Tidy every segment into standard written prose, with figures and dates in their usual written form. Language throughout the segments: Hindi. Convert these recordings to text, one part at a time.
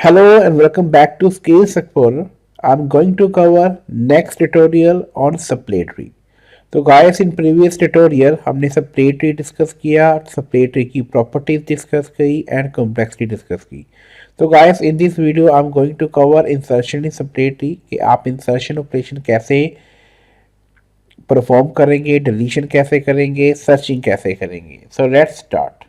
Hello and welcome back to Skills Explorer. I'm going to cover next tutorial on supplementary. तो गाइस इन प्रीवियस ट्यूटोरियल हमने सप्लेटरी डिस्कस किया, सप्लेटरी की प्रॉपर्टीज डिस्कस की एंड कॉम्प्लेक्सिटी डिस्कस की. तो guys in this video I am going to cover insertion in splay tree कि आप इंसर्शन ऑपरेशन कैसे परफॉर्म करेंगे, डिलीशन कैसे करेंगे, सर्चिंग कैसे करेंगे. So let's start.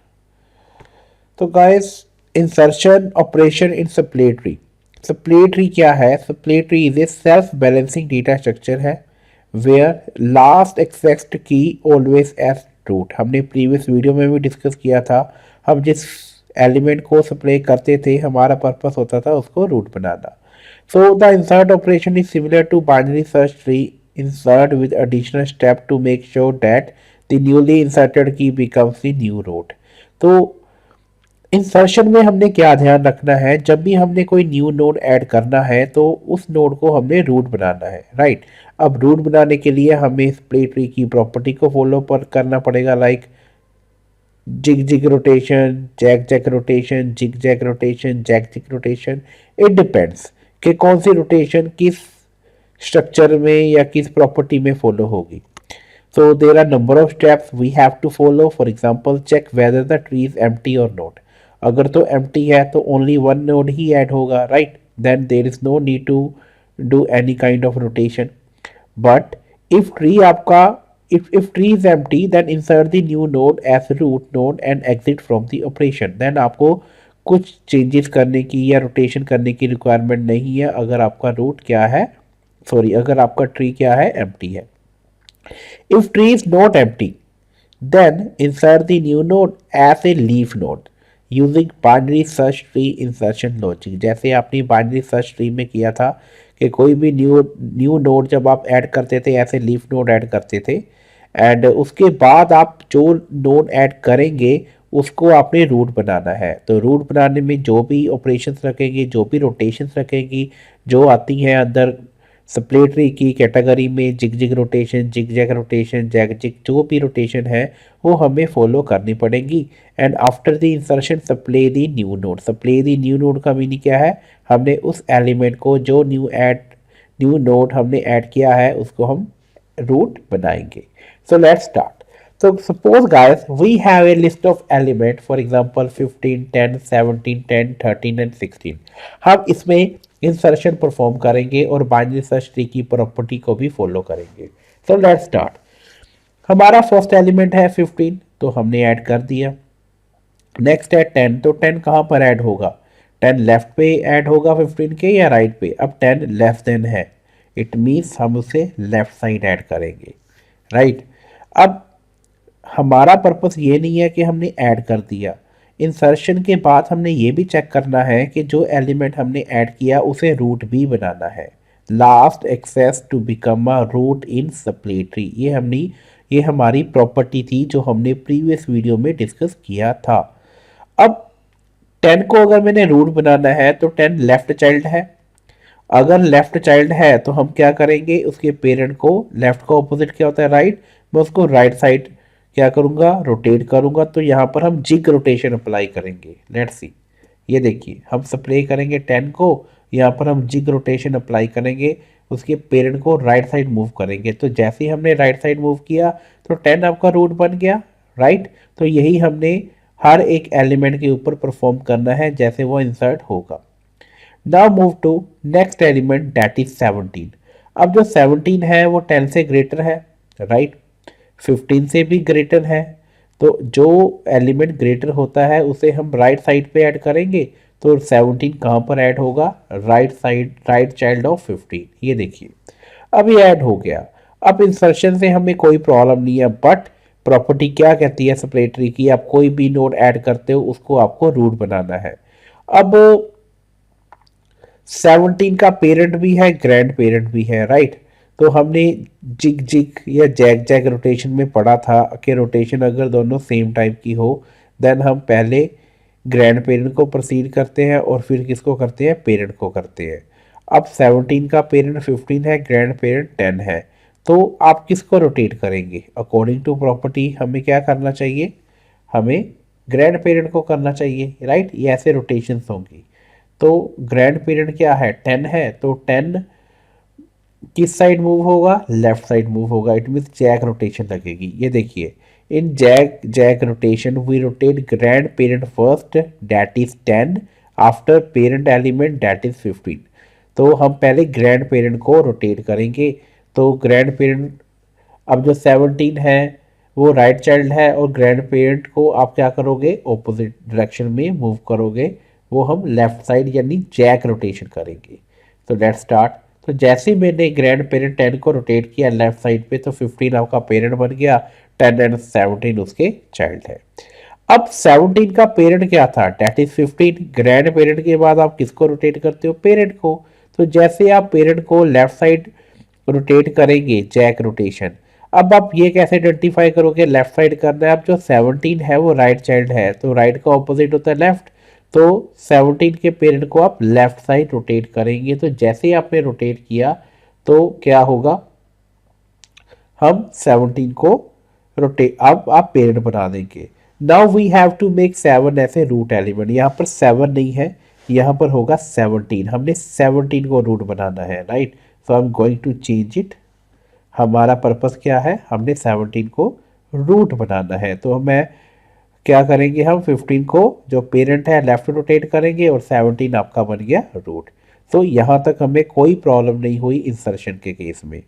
तो guys insertion operation in splay tree. Splay tree क्या है? Splay tree is a self balancing data structure है वेयर लास्ट एक्सेस्ड की ऑलवेज एज रूट. हमने प्रीवियस वीडियो में भी डिस्कस किया था. हम जिस एलिमेंट को सप्लाई करते थे हमारा पर्पस होता था उसको रूट बनाना. So the insert operation is similar to binary search tree. Insert with additional step to make sure that the newly inserted key becomes the new root. तो इंसर्शन में हमने क्या ध्यान रखना है? जब भी हमने कोई न्यू नोड ऐड करना है तो उस नोड को हमने रूट बनाना है, राइट. अब रूट बनाने के लिए हमें स्प्लिट ट्री की प्रॉपर्टी को फॉलो पर करना पड़ेगा, like zig zig rotation, zag zag rotation, zig zag rotation, zag zig rotation. It depends कि कौन सी रोटेशन किस स्ट्रक्चर में या किस प्रॉपर्टी में फॉलो होगी. So there are number of steps we have to follow. For example, check whether the tree is empty or not. अगर तो empty है तो only one node ही add होगा, right? Then there is no need to do any kind of rotation. But if tree आपका if tree is empty, then insert the new node as root node and exit from the operation. Then आपको कुछ changes करने की या rotation करने की requirement नहीं है अगर आपका root क्या है, अगर आपका ट्री क्या है, एम्प्टी है. If tree is not empty, then insert the new node as a leaf node using binary search tree insertion logic. जैसे आपने binary search tree में किया था कि कोई भी न्यू नोड जब आप ऐड करते थे ऐसे लीफ नोड ऐड करते थे एंड उसके बाद आप जो नोड ऐड करेंगे उसको आपने रूट बनाना है. तो रूट बनाने में जो भी ऑपरेशंस रखेंगे, जो भी रोटेशंस रखेंगी, जो आती हैं अंदर सप्लेटरी की कैटेगरी में, zig zig rotation, zig zag rotation, zag zig, जो भी रोटेशन है वो हमें फॉलो करनी पड़ेगी. And after the insertion splay the new node. Splay the new node का मीनिंग क्या है? हमने उस एलिमेंट को जो न्यू नोड हमने ऐड किया है उसको हम रूट बनाएंगे. सो let's start. So suppose guys we have a list of element, for example 15, 10, 17, 10, 13 and 16. हम इसमें इंसर्शन परफॉर्म करेंगे और बाइनरी सर्च ट्री की प्रॉपर्टी को भी फॉलो करेंगे. So let's start. हमारा फर्स्ट एलिमेंट है 15 तो हमने ऐड कर दिया. नेक्स्ट है 10 तो 10 कहाँ पर ऐड होगा? 10 लेफ्ट पे ऐड होगा 15 के या राइट पे? अब 10 लेफ्ट देन है, इट मीन्स हम उसे लेफ्ट साइड ऐड करेंगे, राइट. अब हमारा पर्पस ये नहीं है कि हमने ऐड कर दिया. इंसर्शन के बाद हमने ये भी चेक करना है कि जो एलिमेंट हमने ऐड किया उसे रूट भी बनाना है. Last access to become a root in splay tree. ये हमारी प्रॉपर्टी थी जो हमने प्रीवियस वीडियो में डिस्कस किया था. अब 10 को अगर मैंने रूट बनाना है तो 10 लेफ्ट चाइल्ड है. अगर लेफ्ट चाइल्ड है तो हम क्या करेंगे? उसके पेरेंट को, लेफ्ट का ऑपोजिट क्या होता है? राइट. मैं उसको राइट साइड क्या करूंगा? रोटेट करूंगा. तो यहाँ पर हम जिग रोटेशन अप्लाई करेंगे. Let's see. ये देखिए हम सप्लाई करेंगे 10 को, यहाँ पर हम जिग रोटेशन अप्लाई करेंगे, उसके पेरेंट को राइट साइड मूव करेंगे. तो जैसे ही हमने राइट साइड मूव किया तो 10 आपका रूट बन गया, राइट. तो यही हमने हर एक एलिमेंट के ऊपर परफॉर्म करना है जैसे वो इंसर्ट होगा. Now move to next element that is 17. अब जो 17 है वो 10 से ग्रेटर है, राइट. 15 से भी ग्रेटर है. तो जो एलिमेंट ग्रेटर होता है उसे हम राइट साइड पे ऐड करेंगे. तो 17 कहाँ पर ऐड होगा? Right side, right child of 15. ये देखिए अब ये ऐड हो गया. अब इंसर्शन से हमें कोई प्रॉब्लम नहीं है, बट प्रॉपर्टी क्या कहती है सप्लेटरी की? आप कोई भी नोड ऐड करते हो उसको आपको रूट बनाना है. अब 17 का पेरेंट भी है, ग्रैंड पेरेंट भी है, राइट. तो हमने जिग जिग या जैग जैग रोटेशन में पढ़ा था कि रोटेशन अगर दोनों सेम टाइप की हो देन हम पहले ग्रैंड पेरेंट को प्रोसीड करते हैं और फिर किसको करते हैं? पेरेंट को करते हैं. अब 17 का पेरेंट 15 है, ग्रैंड पेरेंट 10 है. तो आप किसको रोटेट करेंगे? अकॉर्डिंग टू प्रॉपर्टी हमें क्या करना चाहिए? हमें ग्रैंड पेरेंट को करना चाहिए, राइट. ये ऐसे रोटेशंस होंगी. तो ग्रैंड पेरेंट क्या है 10 है, तो 10 किस साइड मूव होगा, लेफ्ट साइड मूव होगा। इट मीन जैक रोटेशन लगेगी। ये देखिए, in zag rotation we rotate grand parent first that is 10 after parent element that is 15। तो हम पहले ग्रैंड पेरेंट को रोटेट करेंगे। तो ग्रैंड पेरेंट, अब जो 17 है वो राइट चाइल्ड है, और ग्रैंड पेरेंट को आप क्या करोगे, ऑपोजिट डायरेक्शन में मूव करोगे, वो हम लेफ्ट साइड यानी जैक रोटेशन करेंगे। तो लेट्स स्टार्ट। तो जैसे ही मैंने ग्रैंड पेरेंट 10 को रोटेट किया लेफ्ट साइड पे, तो 15 आपका पेरेंट बन गया, 10 एंड 17 उसके चाइल्ड है। अब 17 का पेरेंट क्या था, डेट इज 15। ग्रैंड पेरेंट के बाद आप किसको रोटेट करते हो, पेरेंट को। तो जैसे आप पेरेंट को लेफ्ट साइड रोटेट करेंगे, जैक रोटेशन, अब आप ये कैसे आइडेंटिफाई करोगे लेफ्ट साइड करना है। अब जो 17 है वो राइट चाइल्ड है, तो राइट का ऑपोजिट होता है लेफ्ट। तो 17 के पेरेंट को आप लेफ्ट साइड रोटेट करेंगे। तो जैसे ही आपने रोटेट किया तो क्या होगा, हम 17 को रोटेट, अब आप पेरेंट बना देंगे। Now we have to make 7 ऐसे रूट एलिमेंट। यहाँ पर 7 नहीं है, यहाँ पर होगा 17। हमने 17 को रूट बनाना है, right. So I am going to change it. हमारा पर्पस क्या है, हमने 17 को रूट बनाना है। तो मैं क्या करेंगे, हम 15 को जो पेरेंट है लेफ्ट रोटेट करेंगे, और 17 आपका बन गया रूट। तो यहाँ तक हमें कोई प्रॉब्लम नहीं हुई इंसर्शन के केस में।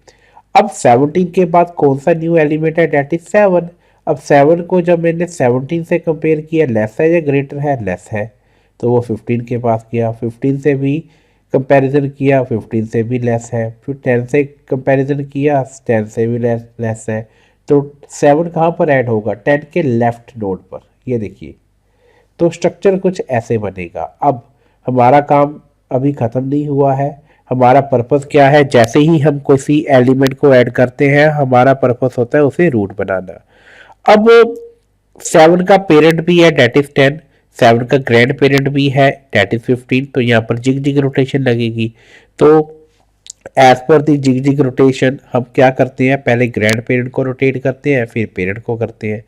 अब 17 के बाद कौन सा न्यू एलिमेंट है, डेट इज 7। अब 7 को जब मैंने 17 से कंपेयर किया, लेस है या ग्रेटर है, लेस है, तो वो 15 के पास गया। 15 से भी कंपैरिजन किया, 15 से भी लेस है। फिर 10 से कंपैरिजन किया, 10 से भी लेस है। तो 7 कहाँ पर ऐड होगा, 10 के लेफ्ट नोड पर। ये देखिए, तो स्ट्रक्चर कुछ ऐसे बनेगा। अब हमारा काम अभी ख़त्म नहीं हुआ है। हमारा पर्पस क्या है, जैसे ही हम किसी एलिमेंट को ऐड करते हैं, हमारा पर्पस होता है उसे रूट बनाना। अब 7 का पेरेंट भी है, डेट इज 10। 7 का ग्रैंड पेरेंट भी है, डेट इज 15। तो यहाँ पर जिग जिग रोटेशन लगेगी। तो एज पर दी जिग जिग रोटेशन हम क्या करते हैं, पहले ग्रैंड पेरेंट को रोटेट करते हैं, फिर पेरेंट को करते हैं,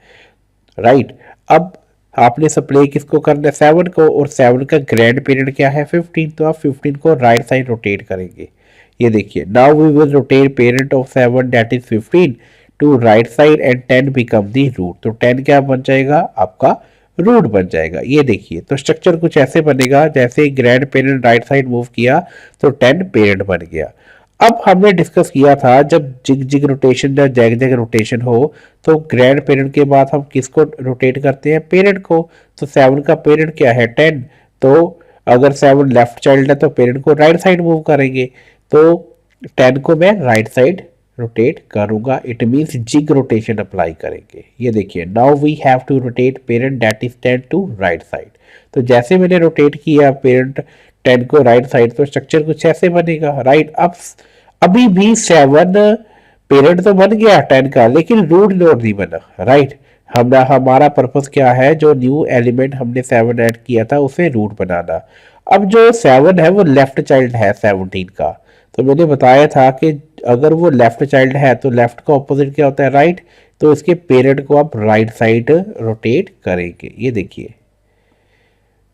राइट। अब आपने सप्लाई किसको करना है, 7 को, और 7 का ग्रैंड पेरेंट क्या है 15। तो आप 15 को राइट साइड रोटेट करेंगे। ये देखिए, now we will rotate parent of 7 that is 15 to right side and 10 become the root. तो 10 क्या बन जाएगा, आपका रूट बन जाएगा। ये देखिए, तो स्ट्रक्चर कुछ ऐसे बनेगा, जैसे grand parent right side move किया तो 10 पेरेंट बन गया। अब हमने डिस्कस किया था, जब जिग जिग रोटेशन या जैग जैग रोटेशन हो, तो ग्रैंड पेरेंट के बाद हम किसको रोटेट करते हैं, पेरेंट को। तो 7 का पेरेंट क्या है 10। तो अगर 7 लेफ्ट चाइल्ड है तो पेरेंट को राइट साइड मूव करेंगे। तो 10 को मैं राइट साइड रोटेट करूंगा। It means zig rotation apply करेंगे। ये देखिए, now we have to rotate parent that is 10 to right side. तो जैसे मैंने रोटेट किया पेरेंट 10 को राइट साइड, तो स्ट्रक्चर कुछ ऐसे बनेगा, राइट। अब अभी भी 7 पेरेंट तो बन गया 10 का, लेकिन रूट नोड नहीं बना, राइट। हमारा पर्पस क्या है, जो न्यू एलिमेंट हमने 7 ऐड किया था उसे रूट बनाना। अब जो 7 है वो लेफ्ट चाइल्ड है 17 का। तो मैंने बताया था कि अगर वो लेफ्ट चाइल्ड है तो लेफ्ट का ऑपोजिट क्या होता है, राइट। तो इसके पेरेंट को आप राइट साइड रोटेट करेंगे। ये देखिए,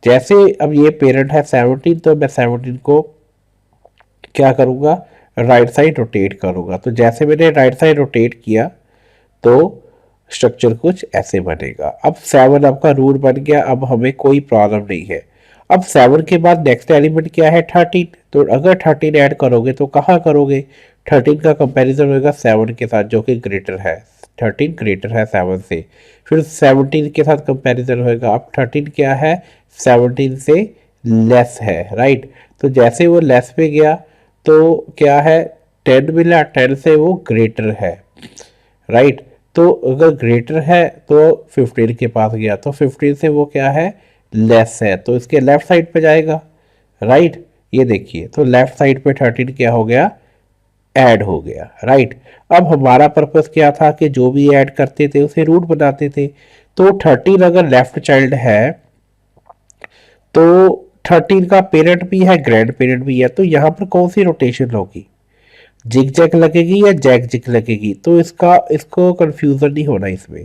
जैसे अब ये पेरेंट है 17, तो मैं 17 को क्या करूँगा, राइट साइड रोटेट करूँगा। तो जैसे मैंने राइट साइड रोटेट किया तो स्ट्रक्चर कुछ ऐसे बनेगा। अब 7 आपका रूट बन गया, अब हमें कोई प्रॉब्लम नहीं है। अब 7 के बाद नेक्स्ट एलिमेंट क्या है 13। तो अगर 13 ऐड करोगे तो कहाँ करोगे, 13 का कंपैरिजन होगा 7 के साथ जो कि ग्रेटर है, 13 ग्रेटर है 7 से। फिर 17 के साथ कंपैरिजन होगा। अब 13 क्या है, 17 से लेस है, राइट। तो जैसे वो लेस पे गया तो क्या है, 10 मिला, 10 से वो ग्रेटर है, राइट। तो अगर ग्रेटर है तो 15 के पास गया, तो 15 से वो क्या है, लेस है, तो इसके लेफ्ट साइड पे जाएगा, राइट। ये देखिए, तो लेफ्ट साइड पे 13 क्या हो गया, ऐड हो गया, राइट। अब हमारा पर्पस क्या था कि जो भी ऐड करते थे उसे रूट बनाते थे। तो 13 अगर लेफ्ट चाइल्ड है तो 13 का पेरेंट भी है, ग्रैंड पेरेंट भी है, तो यहाँ पर कौन सी रोटेशन होगी, जिग जैग लगेगी या जैग जिग लगेगी। तो इसको कंफ्यूजन नहीं होना इसमें।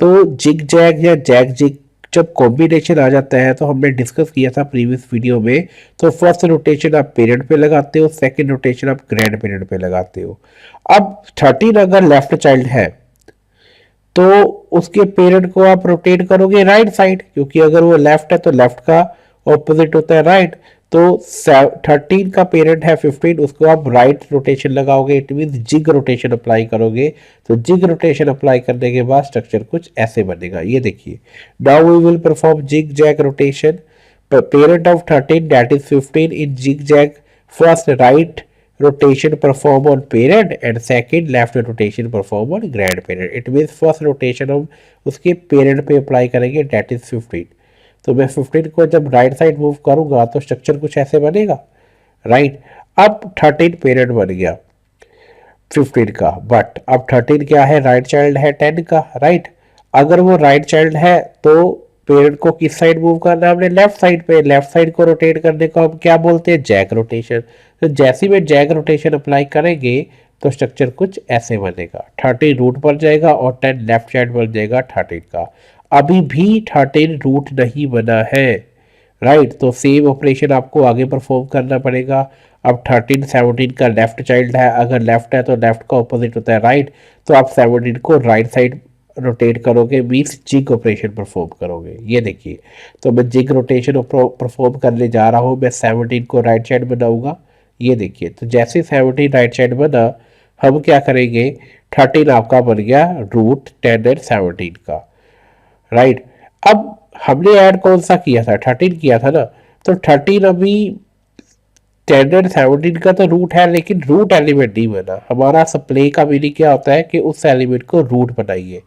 तो जिग जैग या जैग जिग जब कॉम्बिनेशन आ जाता है तो हमने डिस्कस किया था प्रीवियस वीडियो में, तो फर्स्ट रोटेशन आप पेरेंट पे लगाते हो, सेकंड रोटेशन आप ग्रैंड पेरेंट पे लगाते हो। अब 13 अगर लेफ्ट चाइल्ड है तो उसके पेरेंट को आप रोटेट करोगे राइट साइड, क्योंकि अगर वो लेफ्ट है तो लेफ्ट का ऑपोजिट होता है राइट। तो 13 का पेरेंट है 15, उसको आप राइट रोटेशन लगाओगे, it mean zig rotation apply करोगे। तो जिग रोटेशन अप्लाई करने के बाद स्ट्रक्चर कुछ ऐसे बनेगा, ये देखिए। Now we will perform zig zag rotation. Parent of 13 that is 15 in zig zag, first right rotation perform on parent and second left rotation perform on grandparent. It means first rotation हम उसके parent पे अप्लाई करेंगे, that is 15। तो मैं 15 को जब राइट साइड मूव करूंगा तो स्ट्रक्चर कुछ ऐसे बनेगा, राइट। अब 13 पेरेंट बन गया 15 का, बट अब 13 क्या है, राइट चाइल्ड है 10 का, राइट। अगर वो राइट चाइल्ड है तो पेरेंट को किस साइड मूव करना है, हमने लेफ्ट साइड पे। लेफ्ट साइड को रोटेट करने को हम क्या बोलते हैं, जैक रोटेशन। तो जैसे में जैक रोटेशन अप्लाई करेंगे तो स्ट्रक्चर कुछ ऐसे बनेगा, 13 रूट बन जाएगा और 10 लेफ्ट साइड बन जाएगा 13 का। अभी भी 13 रूट नहीं बना है, राइट। तो सेम ऑपरेशन आपको आगे परफॉर्म करना पड़ेगा। अब 13 17 का लेफ्ट चाइल्ड है, अगर लेफ्ट है तो लेफ्ट का ऑपोजिट होता है राइट। तो आप 17 को राइट साइड रोटेट करोगे, मीन्स जिग ऑपरेशन परफॉर्म करोगे, ये देखिए। तो मैं जिग रोटेशन परफॉर्म करने जा रहा हूँ, मैं 17 को राइट साइड बनाऊंगा, ये देखिए। तो जैसे 17 राइट साइड बना, हम क्या करेंगे, 13 आपका बन गया रूट 10 एंड 17 का, राइट। अब हमने ऐड कौन सा किया था, 13 किया था ना। तो 13 अभी 10 एंड 17 का तो रूट है, लेकिन रूट एलिमेंट नहीं बना। हमारा सप्ले का मीनिंग क्या होता है कि उस एलिमेंट को रूट बनाइए।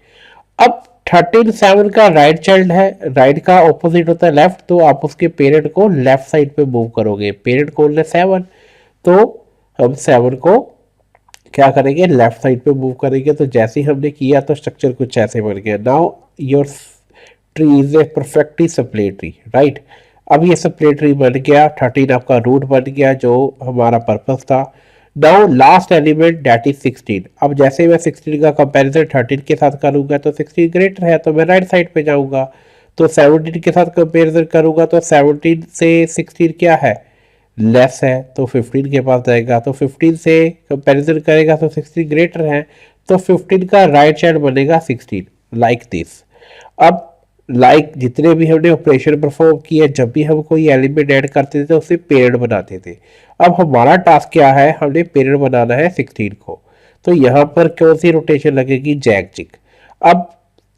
अब 13 7 का राइट चाइल्ड है, राइट का ऑपोजिट होता है लेफ्ट, तो आप उसके पेरेंट को लेफ्ट साइड पे मूव करोगे। पेरेंट कौन है, 7, तो हम 7 को क्या करेंगे, लेफ्ट साइड पे मूव करेंगे। तो जैसे ही हमने किया तो स्ट्रक्चर कुछ ऐसे बन गया। Now your tree is a perfectly supply tree, right. अब ये सप्ले ट्री बन गया, 13 आपका रूट बन गया जो हमारा पर्पस था। Now last element that is 16। अब जैसे मैं 16 का कंपैरिजन 13 के साथ करूंगा तो 16 ग्रेटर है, तो मैं राइट साइड पे जाऊंगा। तो 17 के साथ कंपैरिजन करूंगा तो 17 से 16 क्या है, लेस है, तो 15 के पास जाएगा। तो 15 से कंपैरिजन करेगा तो 16 ग्रेटर है, तो 15 का राइट साइड बनेगा 16, लाइक दिस। अब जितने भी हमने ऑपरेशन परफॉर्म किए, जब भी हम कोई एलिमेंट ऐड करते थे तो उसे पेरेंट बनाते थे। अब हमारा टास्क क्या है, हमने पेरेंट बनाना है 16 को। तो यहाँ पर कौन सी रोटेशन लगेगी, जैक जिग। अब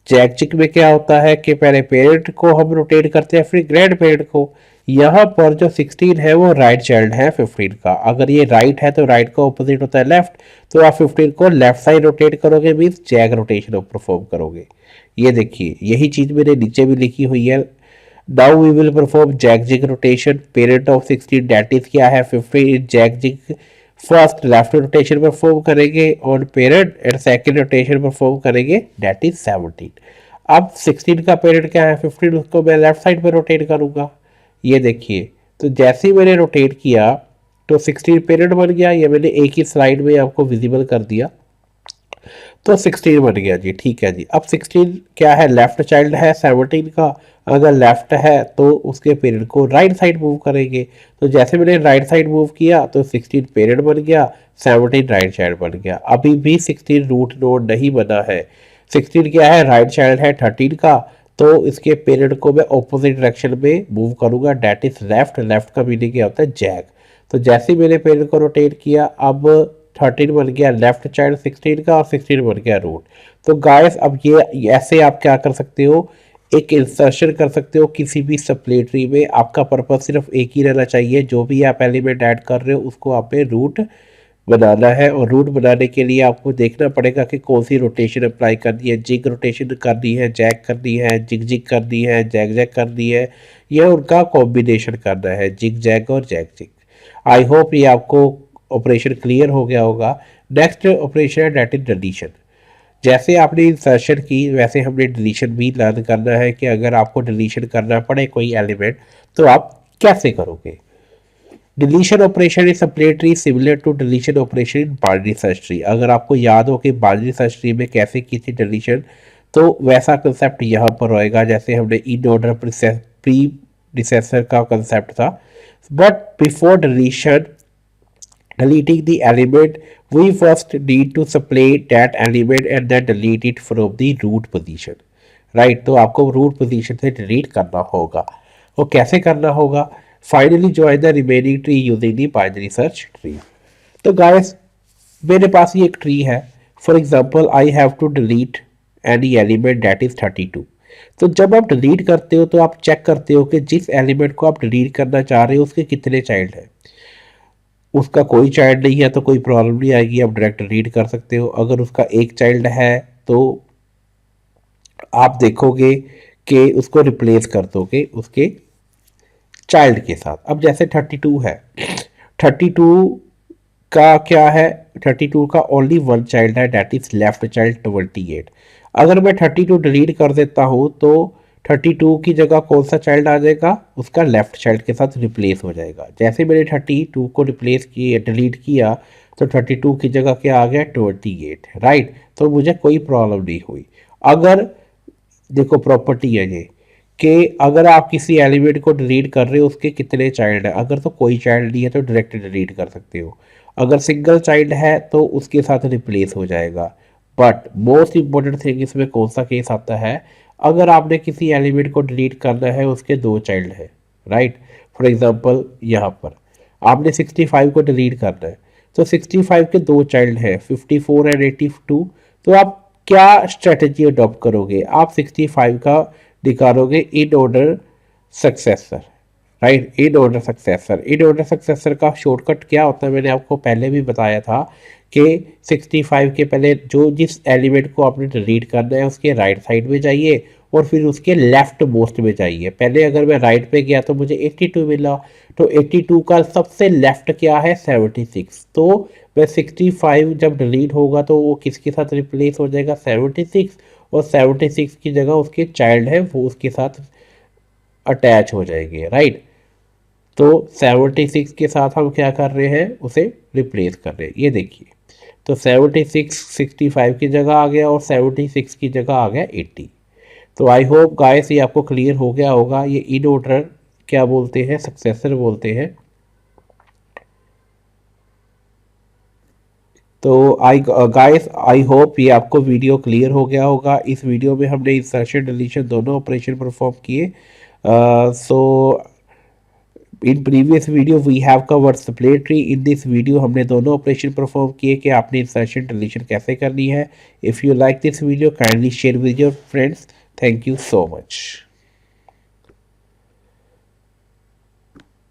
जैक जिग में क्या होता है कि पहले पेरेंट को हम रोटेट करते हैं, फिर ग्रैंड पेरेंट को। यहाँ पर जो 16 है वो राइट चाइल्ड है 15 का। अगर ये राइट है तो राइट का ऑपोजिट होता है लेफ्ट, तो आप 15 को लेफ्ट साइड रोटेट करोगे, मीन्स जैक रोटेशन परफॉर्म करोगे। ये देखिए, यही चीज मेरे नीचे भी लिखी हुई है। Now we will perform zag zig rotation. Parent of 16 that is क्या है, 15 zag zig. First left rotation perform करेंगे on parent and second rotation perform करेंगे दैट इज 17। अब 16 का पेरेंट क्या है 15, उसको मैं लेफ्ट साइड पे रोटेट करूंगा, ये देखिए। तो जैसे ही मैंने रोटेट किया तो 16 पेरेंट बन गया, ये मैंने एक ही स्लाइड में आपको विजिबल कर दिया। तो 16 बन गया जी, ठीक है जी। अब 16 क्या है, लेफ्ट चाइल्ड है 17 का। अगर लेफ्ट है तो उसके पेरेंट को राइट साइड मूव करेंगे। तो जैसे मैंने राइट साइड मूव किया तो 16 पेरेंट बन गया, 17 राइट चाइल्ड बन गया। अभी भी 16 रूट नोड नहीं बना है। 16 क्या है, राइट चाइल्ड है 13 का, तो इसके पेरेंट को मैं ऑपोजिट डायरेक्शन में मूव करूंगा, डेट इज लेफ्ट। लेफ्ट का मीनिंग क्या होता है, जैक। तो जैसे ही मैंने पेरेंट को रोटेट किया, अब 13 बन गया लेफ्ट चाइल्ड 16 का और 16 बन गया रूट। तो गाइस अब ये ऐसे आप क्या कर सकते हो, एक इंसर्शन कर सकते हो किसी भी सप्लेटरी में। आपका पर्पस सिर्फ एक ही रहना चाहिए, जो भी आप एलिमेंट ऐड कर रहे हो उसको आपने रूट बनाना है। और रूट बनाने के लिए आपको देखना पड़ेगा कि कौन सी रोटेशन अप्लाई करनी है, जिग रोटेशन करनी है, जैक करनी है, जिग जिग करनी है, जैक जैक करनी है, यह उनका कॉम्बिनेशन करना है, जिग जैक और जैक जिग। आई होप ये आपको ऑपरेशन क्लियर हो गया होगा। नेक्स्ट ऑपरेशन है डेट इज डिलीशन। जैसे आपने इंसर्शन की वैसे हमने डिलीशन भी लर्न करना है कि अगर आपको डिलीशन करना पड़े कोई एलिमेंट तो आप कैसे करोगे। Deletion operation is splay tree similar to deletion operation in binary search tree. अगर आपको याद हो कि बाइनरी सर्च ट्री में कैसे की थी डिलीशन, तो वैसा कंसेप्ट यहाँ पर होएगा जैसे हमने इन ऑर्डर प्री डिसेसर का कंसेप्ट था, but before deleting the element, we first need to split that element and then delete it from the root position. Right तो आपको रूट पोजीशन से डिलीट करना होगा। वो कैसे करना होगा? Finally join the remaining tree using the binary search tree. तो गाइस मेरे पास ये एक ट्री है। For example I have to delete any element that is 32। तो जब आप डिलीट करते हो तो आप चेक करते हो कि जिस एलिमेंट को आप डिलीट करना चाह रहे हो उसके कितने चाइल्ड हैं। उसका कोई चाइल्ड नहीं है तो कोई प्रॉब्लम नहीं आएगी, आप डायरेक्ट रीड कर सकते हो। अगर उसका एक चाइल्ड है तो आप देखोगे कि उसको रिप्लेस कर दोगे उसके चाइल्ड के साथ। अब जैसे 32 है, 32 का क्या है? 32 का ओनली वन चाइल्ड है, डैट इज लेफ्ट चाइल्ड 28। अगर मैं 32 डिलीट कर देता हूँ तो 32 की जगह कौन सा चाइल्ड आ जाएगा? उसका लेफ्ट चाइल्ड के साथ रिप्लेस हो जाएगा। जैसे मैंने 32 को रिप्लेस किया, डिलीट किया, तो 32 की जगह क्या आ गया? 28। राइट, तो मुझे कोई प्रॉब्लम नहीं हुई। अगर देखो प्रॉपर्टी है ये कि अगर आप किसी एलिमेंट को डिलीट कर रहे हो उसके कितने चाइल्ड है, अगर तो कोई चाइल्ड नहीं है तो डायरेक्ट डिलीट कर सकते हो। अगर सिंगल चाइल्ड है तो उसके साथ रिप्लेस हो जाएगा। बट मोस्ट इंपॉर्टेंट थिंग इसमें कौन सा केस आता है? अगर आपने किसी एलिमेंट को डिलीट करना है उसके दो चाइल्ड है। राइट, फॉर एग्जांपल यहाँ पर आपने 65 को डिलीट करना है तो 65 के दो चाइल्ड है 54 एंड 82। तो आप क्या स्ट्रेटजी अडॉप्ट करोगे? आप 65 का निकालोगे in order successor. Right, in order successor. In order successor का शॉर्टकट क्या होता है मैंने आपको पहले भी बताया था कि 65 के पहले जो जिस एलिमेंट को आपने डिलीट करना है उसके राइट साइड में जाइए और फिर उसके लेफ्ट मोस्ट में जाइए। पहले अगर मैं राइट पे गया तो मुझे 82 मिला, तो 82 का सबसे लेफ्ट क्या है? 76। तो वह 65 जब डिलीट होगा तो वो किसके साथ रिप्लेस हो जाएगा? 76। और 76 की जगह उसके चाइल्ड है वो उसके साथ अटैच हो जाएंगे। राइट, तो 76 के साथ हम क्या कर रहे हैं? उसे रिप्लेस कर रहे हैं। ये देखिए, तो 76 65 की जगह आ गया और 76 की जगह आ गया 80। तो आई होप गाइस ये आपको क्लियर हो गया होगा। ये इन ऑर्डर क्या बोलते हैं? सक्सेसर बोलते हैं। तो आई होप ये आपको वीडियो क्लियर हो गया होगा। इस वीडियो में हमने इंसर्शन डिलीशन दोनों ऑपरेशन परफॉर्म किए। So in previous video we have covered splay tree. In this video हमने दोनों ऑपरेशन परफॉर्म किए कि आपने इंसर्शन डिलीशन कैसे करनी है। If you like this video kindly share with your friends. Thank you so much.